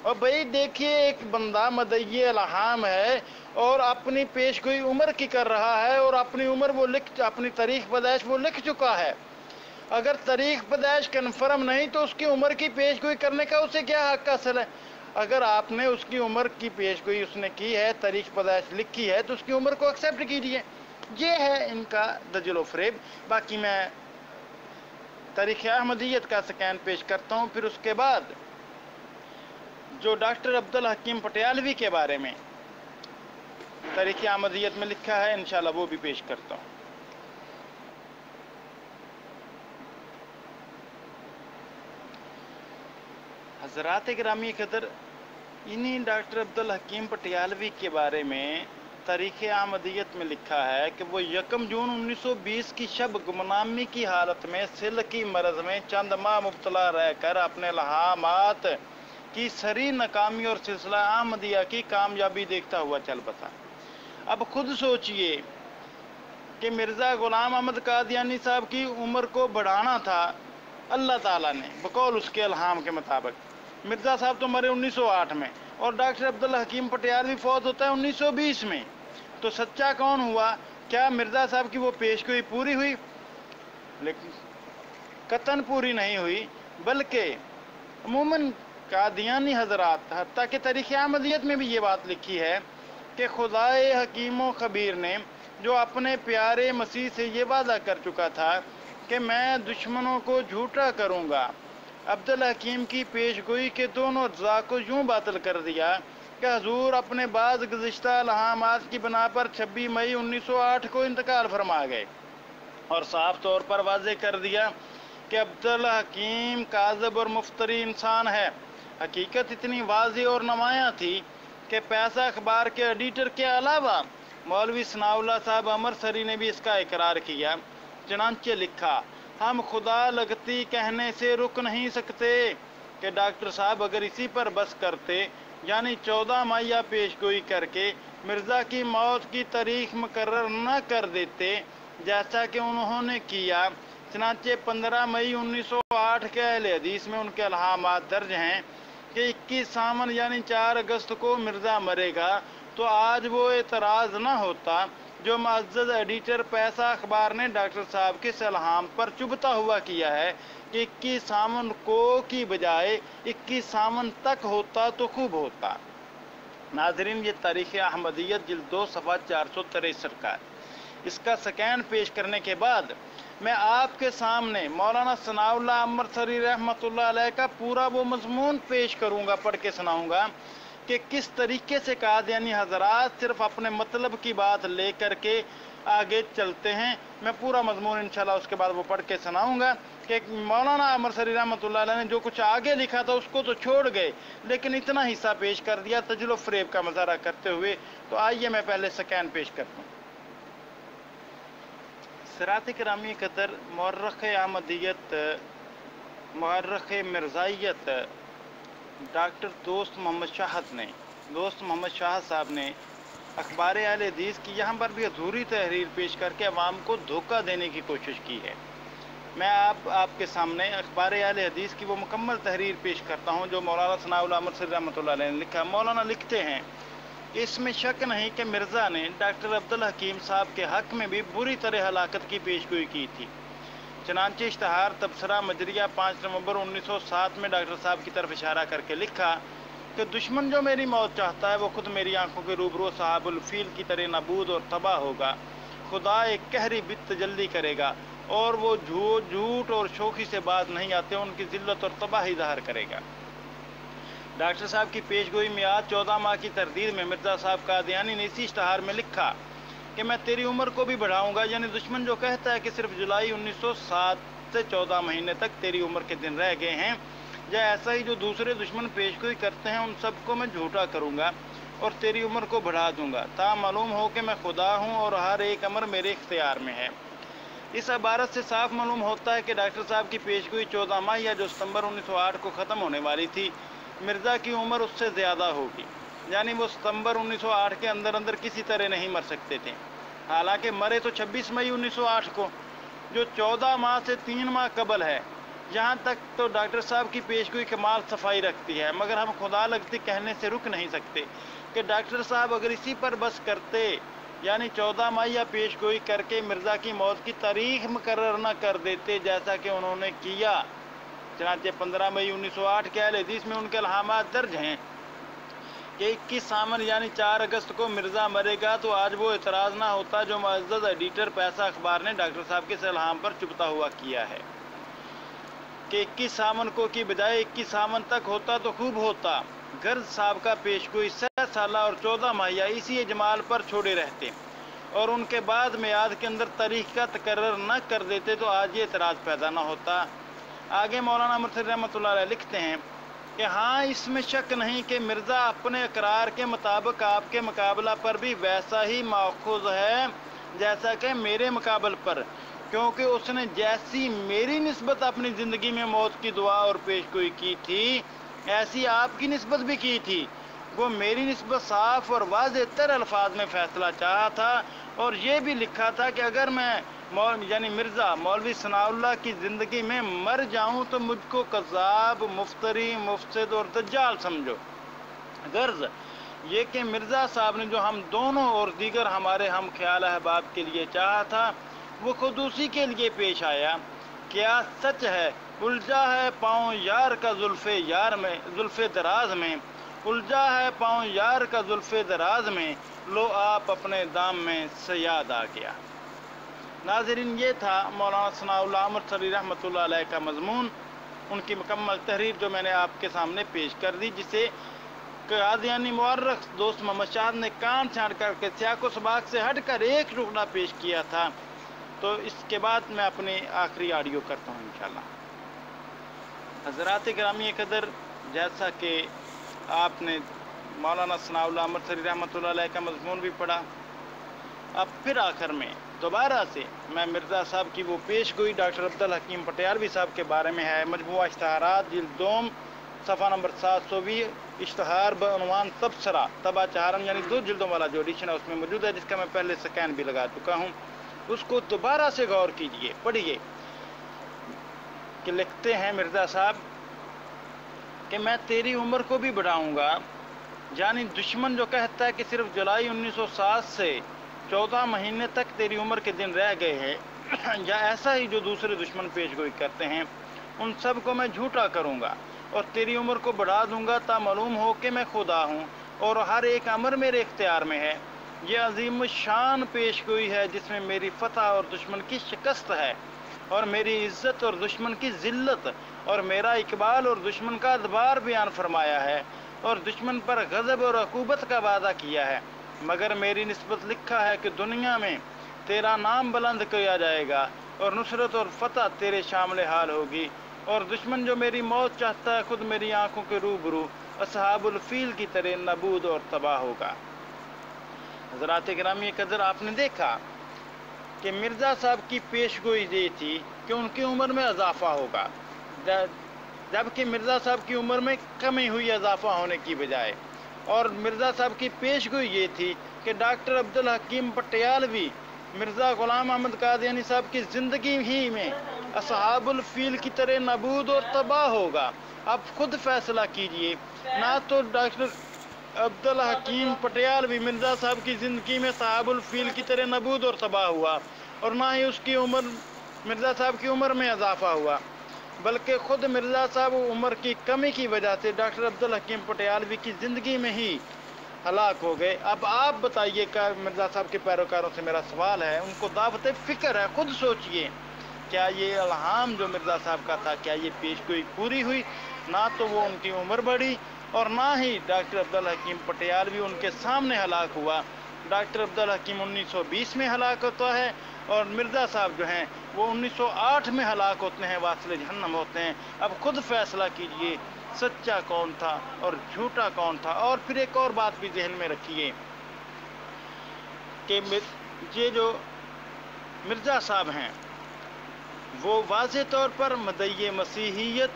और भाई देखिए, एक बंदा मदई इल्हाम है और अपनी पेशगोई उम्र की कर रहा है, और अपनी उम्र वो अपनी तारीख पैदाइश वो लिख चुका है। अगर तारीख पैदाइश कन्फर्म नहीं तो उसकी उम्र की पेशगोई करने का उसे क्या हक हासिल है? अगर आपने उसकी उम्र की पेशगोई उसने की है, तारीख पैदाइश लिखी है, तो उसकी उम्र को एक्सेप्ट कीजिए। ये है इनका दजल व फ़रेब। बाकी मैं तारीख़ अहमदियत का स्कैन पेश करता हूँ, फिर उसके बाद जो डॉक्टर अब्दुल हकीम पटियालवी के बारे में तारीख़ अहमदियत में लिखा है, इंशाल्लाह वो भी पेश करता हूँ। हज़रात गिरामी कदर, इन्हीं डॉक्टर अब्दुल हकीम पटियालवी के बारे में तारीख़ अहमदियत में लिखा है कि वो 1 जून 1920 की शब गुमनामी की हालत में सिल की मरज़ में चंद माह मुब्तला रहकर अपने लहामात की सरी नाकामी और सिलसिला अहमदिया की कामयाबी देखता हुआ चल बसा। अब खुद सोचिए कि मिर्ज़ा ग़ुलाम अहमद कादियानी साहब की उम्र को बढ़ाना था अल्लाह ताला ने बकौल उसके इल्हाम के मुताबिक। मिर्ज़ा साहब तो मरे 1908 में और डॉक्टर अब्दुल हकीम पटियालवी फौत होता है 1920 में। तो सच्चा कौन हुआ? क्या मिर्ज़ा साहब की वो पेशगोई पूरी हुई? लेकिन कतन पूरी नहीं हुई, बल्कि अमूमन कादियानी हजरात, हत्ता कि तारीख़ अहमदियत में भी ये बात लिखी है कि खुदाए हकीम खबीर ने जो अपने प्यारे मसीह से ये वादा कर चुका था कि मैं दुश्मनों को झूठा करूँगा, अब्दुल हकीम की पेशगोई के दोनों अज्जा को यूँ बातिल कर दिया कि हजूर अपने बाज़ गुज़िश्ता इल्हामात की बना पर 26 मई 1908 को इंतकाल फरमा गए, और साफ तौर पर वाज़े कर दिया कि अब्दुल हकीम काज़िब और मुफ्तरी इंसान है। हकीकत इतनी वाज़े और नुमायाँ थी कि पैसा अखबार के एडिटर के अलावा मौलवी सनाउल्लाह साहब अमरसरी ने भी इसका इकरार किया। चनांचे लिखा, हम खुदा लगती कहने से रुक नहीं सकते कि डॉक्टर साहब अगर इसी पर बस करते, यानी 14 माहिया पेशगोई करके मिर्ज़ा की मौत की तारीख मुकर्रर न कर देते जैसा कि उन्होंने किया। चनांचे 15 मई 1908 के अहले हदीस में उनके इल्हामात दर्ज हैं कि 21 सावन यानी 4 अगस्त को मिर्ज़ा मरेगा, तो आज वो एतराज़ न होता जो मुअज़्ज़ज़ एडिटर पैसा अखबार ने डॉक्टर साहब के इल्हाम पर चुभता हुआ किया है कि 21 सावन को की बजाय 21 सावन तक होता तो खूब होता। नाज़रीन, ये तारीख़ अहमदियत जिल्द 2 सफ़ा 463 का। इसका स्कैन पेश करने के बाद मैं आपके सामने मौलाना सनाउल्लाह अमरसरी रहमतुल्लाह अलैह का पूरा वो मज़मून पेश करूँगा, पढ़ के सुनाऊँगा कि किस तरीके से कादियानी हज़रात सिर्फ अपने मतलब की बात ले कर के आगे चलते हैं। मैं पूरा मज़मून इंशाल्लाह उसके बाद वो पढ़ के सुनाऊँगा कि मौलाना अमरसरी रहमतुल्लाह अलैह ने जो कुछ आगे लिखा था उसको तो छोड़ गए, लेकिन इतना हिस्सा पेश कर दिया तजल फ़रेब का मज़ारा करते हुए। तो आइए मैं पहले स्कैन पेश करता हूँ। सिरात किरामी कदर, मुअर्रिख़ अहमदियत, मुअर्रिख़ मिर्ज़ाइयत डॉक्टर दोस्त मोहम्मद शाह साहब ने अखबार अहले हदीस की यहाँ पर भी अधूरी तहरीर पेश करके अवाम को धोखा देने की कोशिश की है। मैं आपके सामने अखबार अहले हदीस की वो मुकम्मल तहरीर पेश करता हूँ जो मौलाना सनाउल्लाह अमरसरी रहमतुल्लाह अलैह ने लिखा। मौलाना लिखते हैं कि इसमें शक नहीं कि मिर्ज़ा ने डॉक्टर अब्दुल हकीम साहब के हक़ में भी बुरी तरह हलाकत की पेशगोई की थी। चनांचे इश्तहार तबसरा मजरिया 5 नवंबर 1907 में डॉक्टर साहब की तरफ इशारा करके लिखा कि दुश्मन जो मेरी मौत चाहता है वो खुद मेरी आंखों के रूबरू साहबुल फील की तरह नबूद और तबाह होगा। खुदा एक कहरी बित तजल्ली करेगा और वो झूठ और शोखी से बात नहीं आते, उनकी ज़िल्लत और तबाही ज़ाहिर करेगा। डॉक्टर साहब की पेशगोई मियाद 14 माह की तरदीद में मिर्ज़ा साहब कादियानी ने इसी इश्तहार में लिखा कि मैं तेरी उम्र को भी बढ़ाऊंगा। यानी दुश्मन जो कहता है कि सिर्फ जुलाई 1907 से 14 महीने तक तेरी उम्र के दिन रह गए हैं, या ऐसा ही जो दूसरे दुश्मन पेशगोई करते हैं उन सबको मैं झूठा करूंगा और तेरी उम्र को बढ़ा दूंगा, ता मालूम हो कि मैं खुदा हूं और हर एक अमर मेरे इख्तियार में है। इस इबारत से साफ मालूम होता है कि डॉक्टर साहब की पेशगोई 14 माह या जो सितंबर 1908 को ख़त्म होने वाली थी, मिर्ज़ा की उम्र उससे ज़्यादा होगी। यानी वो सितंबर 1908 के अंदर किसी तरह नहीं मर सकते थे। हालांकि मरे तो 26 मई 1908 को, जो 14 माह से 3 माह कबल है। यहाँ तक तो डॉक्टर साहब की पेशगोई कमाल सफाई रखती है, मगर हम खुदा लगती कहने से रुक नहीं सकते कि डॉक्टर साहब अगर इसी पर बस करते, यानी 14 माहिया पेशगोई करके मिर्ज़ा की मौत की तारीख मुकर्रर न कर देते जैसा कि उन्होंने किया। चनाचे 15 मई 1908 के अहले हदीस में उनके इल्हामात दर्ज हैं कि 21 सावन यानी 4 अगस्त को मिर्ज़ा मरेगा, तो आज वो एतराज़ ना होता जो मुअज़्ज़ज़ एडिटर पैसा अखबार ने डॉक्टर साहब के इल्हाम पर चुपता हुआ किया है कि 21 सावन को की बजाय 21 सावन तक होता तो खूब होता। गर्ज साहब का पेशगोई 6 साला और 14 माहिया इसी इजमाल पर छोड़े रहते और उनके बाद मियाद के अंदर तारीख का तकर्रर न कर देते तो आज ये एतराज़ पैदा न होता। आगे मौलाना मुर्तज़ा रहमतुल्लाह अलैह लिखते हैं कि हाँ, इसमें शक नहीं कि मिर्ज़ा अपने इकरार के मुताबिक आपके मुकाबला पर भी वैसा ही माखूज़ है जैसा कि मेरे मुकाबल पर, क्योंकि उसने जैसी मेरी निस्बत अपनी ज़िंदगी में मौत की दुआ और पेशगोई की थी, ऐसी आपकी निस्बत भी की थी। वो मेरी निस्बत साफ़ और वाज़ेह तर अल्फाज में फ़ैसला चाहा था और ये भी लिखा था कि अगर मैं यानी मिर्ज़ा मौलवी सनाउल्लाह की ज़िंदगी में मर जाऊं तो मुझको कज़्ज़ाब, मुफ्तरी, मुफसिद और दज्जाल समझो। गर्ज ये कि मिर्ज़ा साहब ने जो हम दोनों और दीगर हमारे हम ख्याल अहबाब के लिए चाहा था वो खुद उसी के लिए पेश आया। क्या सच है उलझा है पाँव यार का जुल्फ़े यार में, जुल्फ़े दराज में उलझा है पाँव यार का जुल्फ़े दराज में, लो आप अपने दाम में सयाद आ गया। नाज़रीन, ये था मौलाना सनाउल्लाह अमृतसरी रहमतुल्लाह अलैह का मज़मून, उनकी मुकम्मल तहरीर जो मैंने आपके सामने पेश कर दी, जिसे कादियानी मुअर्रिख़ दोस्त मोहम्मद शाह ने कान छाँट करके सियाक़ो सबाक़ से हट कर एक टुकड़ा पेश किया था। तो इसके बाद मैं अपनी आखिरी ऑडियो करता हूँ इंशाअल्लाह। हज़रात गिरामी क़दर, जैसा कि आपने मौलाना सनाउल्लाह अमृतसरी रहमतुल्लाह अलैह का मज़मून भी पढ़ा, अब फिर आखिर में दोबारा से मैं मिर्ज़ा साहब की वो पेशगोई डॉक्टर अब्दुल हकीम पटियालवी साहब के बारे में है। मजमूआ इश्तहारात जिल्द 2 सफ़ा नंबर 720, इश्तहार बउनवान तबसरा तबा चहारम यानी 2 जिल्दों वाला जो एडिशन है उसमें मौजूद है, जिसका मैं पहले स्कैन भी लगा चुका हूँ। उसको दोबारा से गौर कीजिए, पढ़िए कि लिखते हैं मिर्ज़ा साहब कि मैं तेरी उम्र को भी बढ़ाऊँगा। यानी दुश्मन जो कहता है कि सिर्फ जुलाई 1907 से 14 महीने तक तेरी उम्र के दिन रह गए हैं, या ऐसा ही जो दूसरे दुश्मन पेशगोई करते हैं, उन सब को मैं झूठा करूँगा और तेरी उम्र को बढ़ा दूँगा ता मालूम हो कि मैं खुदा हूँ और हर एक अमर मेरे इख्तियार में है। ये अजीम शान पेशगोई है जिसमें मेरी फतह और दुश्मन की शिकस्त है और मेरी इज़्ज़त और दुश्मन की ज़िल्लत और मेरा इकबाल और दुश्मन का अदबार बयान फरमाया है और दुश्मन पर गज़ब और अकूबत का वादा किया है। मगर मेरी निस्बत लिखा है कि दुनिया में तेरा नाम बुलंद किया जाएगा और नुसरत और फतह तेरे शामिल हाल होगी और दुश्मन जो मेरी मौत चाहता है खुद मेरी आंखों के रूबरू असहाबुल फील की तरह नबूद और तबाह होगा। हज़रात गिरामी क़दर, आपने देखा कि मिर्ज़ा साहब की पेशगोई ये थी कि उनकी उम्र में इजाफ़ा होगा, जबकि मिर्ज़ा साहब की उम्र में कमी हुई इजाफ़ा होने की बजाय। और मिर्ज़ा साहब की पेशगोई ये थी कि डॉक्टर अब्दुल हकीम पटियालवी मिर्ज़ा ग़ुलाम अहमद कादियानी साहब की ज़िंदगी ही में असहाबुल फील की तरह नबूद और तबाह होगा। आप खुद फैसला कीजिए, ना तो डॉक्टर अब्दुल हकीम पटियालवी मिर्ज़ा साहब की ज़िंदगी में असहाबुल फील की तरह नबूद और तबाह हुआ और ना ही उसकी उम्र मिर्ज़ा साहब की उम्र में इजाफ़ा हुआ, बल्कि ख़ुद मिर्ज़ा साहब उम्र की कमी की वजह से डॉक्टर अब्दुल हकीम पटियालवी की ज़िंदगी में ही हलाक हो गए। अब आप बताइए, का मिर्ज़ा साहब के पैरोकारों से मेरा सवाल है, उनको दावत फ़िक्र है, ख़ुद सोचिए, क्या ये इल्हाम जो मिर्ज़ा साहब का था, क्या ये पेशगोई पूरी हुई? ना तो वो उनकी उम्र बढ़ी और ना ही डॉक्टर अब्दुल हकीम पटियालवी उनके सामने हलाक हुआ। डॉक्टर अब्दुल हकीम 1920 में हलाक होता है और मिर्ज़ा साहब जो हैं वो 1908 में हलाक होते हैं, वासिल जहन्नम होते हैं। अब खुद फैसला कीजिए, सच्चा कौन था और झूठा कौन था। और फिर एक और बात भी जहन में रखिए कि ये जो मिर्ज़ा साहब हैं वो वाज़ेह तौर पर मदई मसीहियत,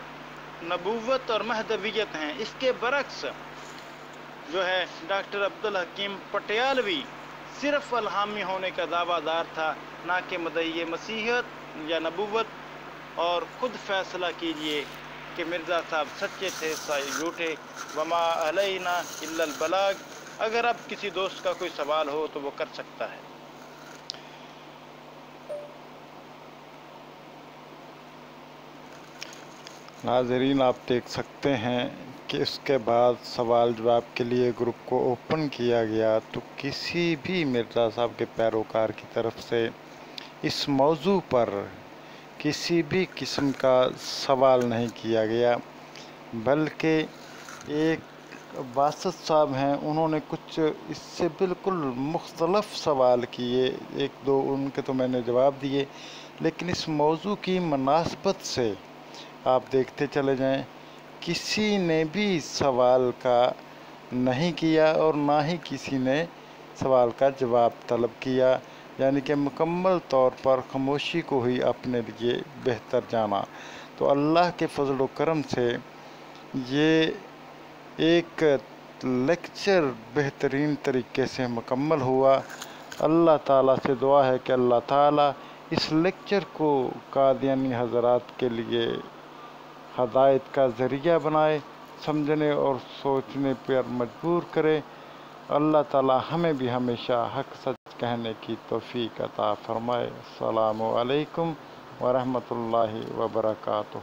नबूवत और महदवियत हैं। इसके बरक्स जो है डॉक्टर अब्दुल हकीम पटियालवी सिर्फ अलहामी होने का दावादार था, ना कि मदई मसीहत یا نبوت، اور خود فیصلہ کیجئے کہ مرزا صاحب سچے تھے یا جھوٹے۔ وما علینا الا البلاغ۔ اگر اب کسی دوست کا کوئی سوال ہو تو وہ کر سکتا ہے۔ ناظرین، آپ دیکھ سکتے ہیں کہ اس کے بعد سوال جواب کے لیے گروپ کو اوپن کیا گیا تو کسی بھی مرزا صاحب کے پیروکار کی طرف سے اس موضوع پر کسی بھی قسم کا سوال نہیں کیا گیا، بلکہ ایک باسط صاحب ہیں، انہوں نے کچھ اس سے بالکل مختلف سوال کیے، ایک دو ان کے تو میں نے جواب دیے، لیکن اس موضوع کی مناسبت سے آپ دیکھتے چلے جائیں کسی نے بھی سوال کا نہیں کیا اور نہ ہی کسی نے سوال کا جواب طلب کیا، یعنی کہ مکمل طور پر خاموشی کو ہی اپنے لیے بہتر جانا۔ تو اللہ کے فضل و کرم سے یہ ایک لیکچر بہترین طریقے سے مکمل ہوا۔ اللہ تعالیٰ سے دعا ہے کہ اللہ تعالیٰ اس لیکچر کو قادیانی حضرات کے لیے ہدایت کا ذریعہ بنائے، سمجھنے اور سوچنے پر مجبور کرے۔ اللہ تعالیٰ ہمیں بھی ہمیشہ حق سچ کہنے کی توفیق عطا فرمائے۔ السلام علیکم ورحمۃ اللہ وبرکاتہ۔